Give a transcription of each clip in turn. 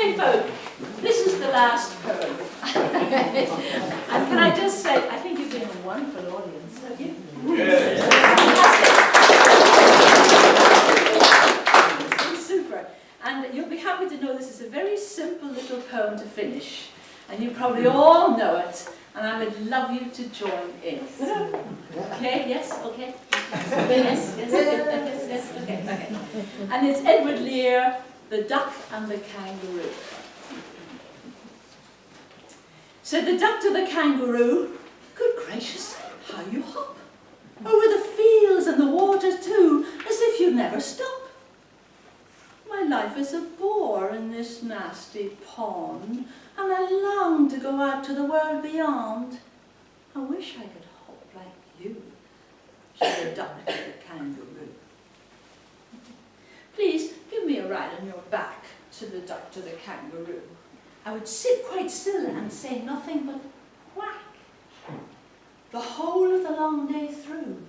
Okay, folk, this is the last poem. And can I just say, I think you've been a wonderful audience, have you? Yes. It's been super. And you'll be happy to know this is a very simple little poem to finish. And you probably all know it. And I would love you to join in. Okay, yes, okay. Yes, okay. And it's Edward Lear, The Duck and the Kangaroo. Said the duck to the kangaroo, "Good gracious, how you hop! Over the fields and the water too, as if you'd never stop. My life is a bore in this nasty pond, and I long to go out to the world beyond. I wish I could hop like you," said the duck to the kangaroo. "Please give me a ride on your back," said the duck to the kangaroo. "I would sit quite still and say nothing but quack the whole of the long day through.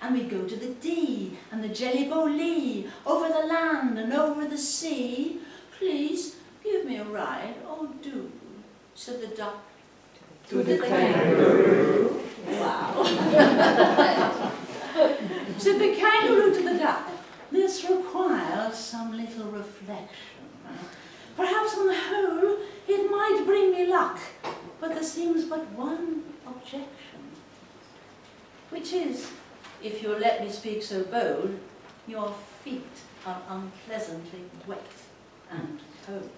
And we'd go to the Dee and the Jelly-Bo-Lee, over the land and over the sea. Please give me a ride, oh do," said the duck to the kangaroo. Wow. Said the kangaroo to the duck, "This requires some little reflection. Perhaps on the whole it might bring me luck, but there seems but one objection, which is, if you'll let me speak so bold, your feet are unpleasantly wet and cold,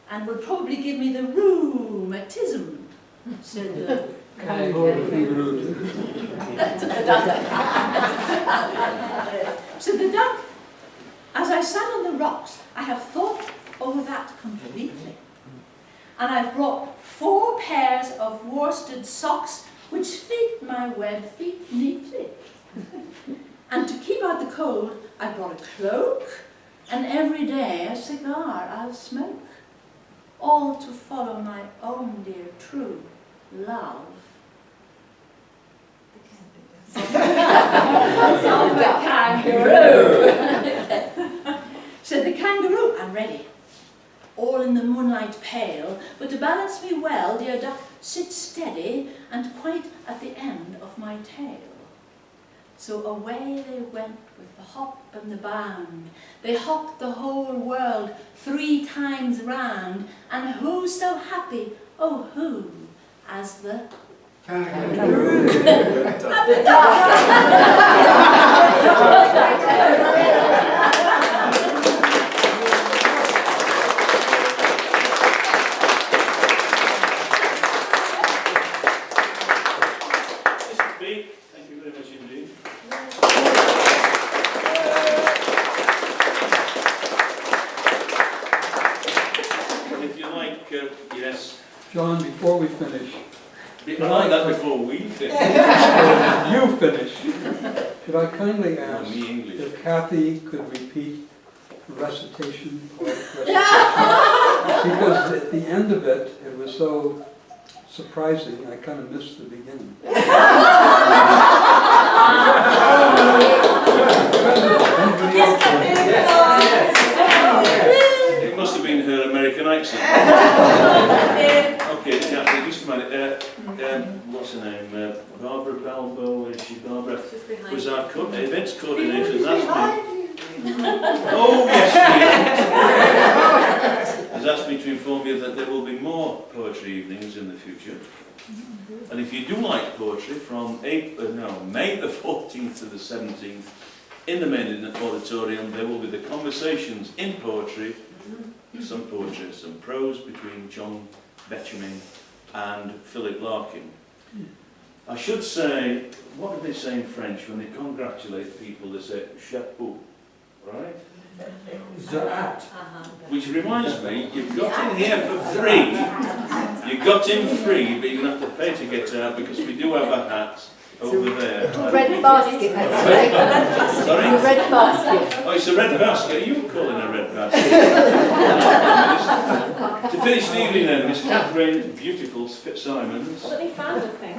and would probably give me the rheumatism," said the kangaroo. Said the duck, "As I sat on the rocks, I have thought over that completely. And I've brought 4 pairs of worsted socks which fit my web feet neatly. And to keep out the cold, I brought a cloak, and every day a cigar I'll smoke, all to follow my own dear true love." Of the kangaroo. Said the kangaroo, "I'm ready, all in the moonlight pale, but to balance me well, dear duck, sit steady and quite at the end of my tail." So away they went with the hop and the bound. They hopped the whole world 3 times round, and who so happy, oh who, as the kangaroo and the duck. Mr. Peek, thank you very much indeed. If you like, yes. John, before we finish, I like that before we finish. you finish, could I kindly No, ask me English. if Kathy could repeat the recitation? Because at the end of it, it was so surprising, I kind of missed the beginning. It must have been her American accent. Okay, Kathy, just a minute. What's her name? Barbara Balbo, is she Barbara? Was our events coordinator, that's me. Oh, yes, she has asked me to inform you that there will be more poetry evenings in the future. And if you do like poetry, from May the 14th to the 17th, in the main auditorium, there will be the conversations in poetry, some poetry, some prose between John Betjeman and Philip Larkin. I should say, what do they say in French when they congratulate people? They say chapeau, right? Which reminds me, you've got in here for free. You got in free, but you're going to have to pay to get out because we do have a hat over there. Red basket, actually. Sorry? A red basket. Oh, it's a red basket. You call it a red basket. To finish the evening then, Miss Catherine Beautiful Fitzsimons. Well, they found a thing.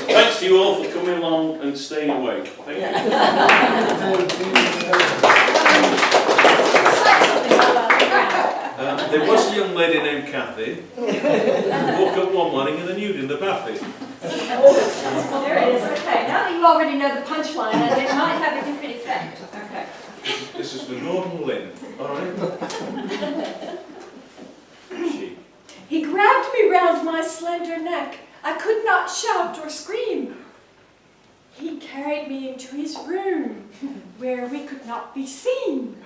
Thanks to you all for coming along and staying awake. Thank you. There was a young lady named Kathy who woke up one morning in a nude in the bathroom. There it is. Okay, now that you already know the punchline, and it might have a different effect. Okay. This is for Northern Lynn. All right. She. He grabbed me round my slender neck. I could not shout or scream. He carried me into his room, where we could not be seen.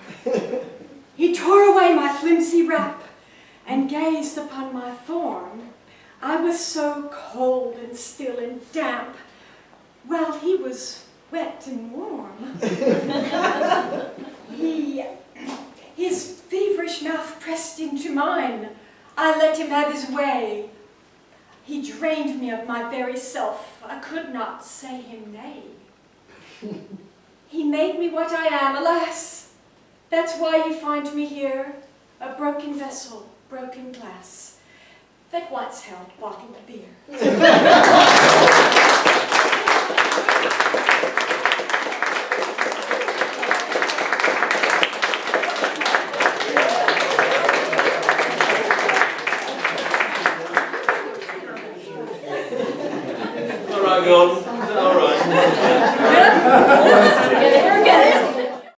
He tore away my flimsy wrap and gazed upon my form. I was so cold and still and damp, while he was wet and warm. His feverish mouth pressed into mine. I let him have his way. He drained me of my very self. I could not say him nay. He made me what I am, alas. That's why you find me here, a broken vessel, broken glass, that once held bottled beer. All right, go on.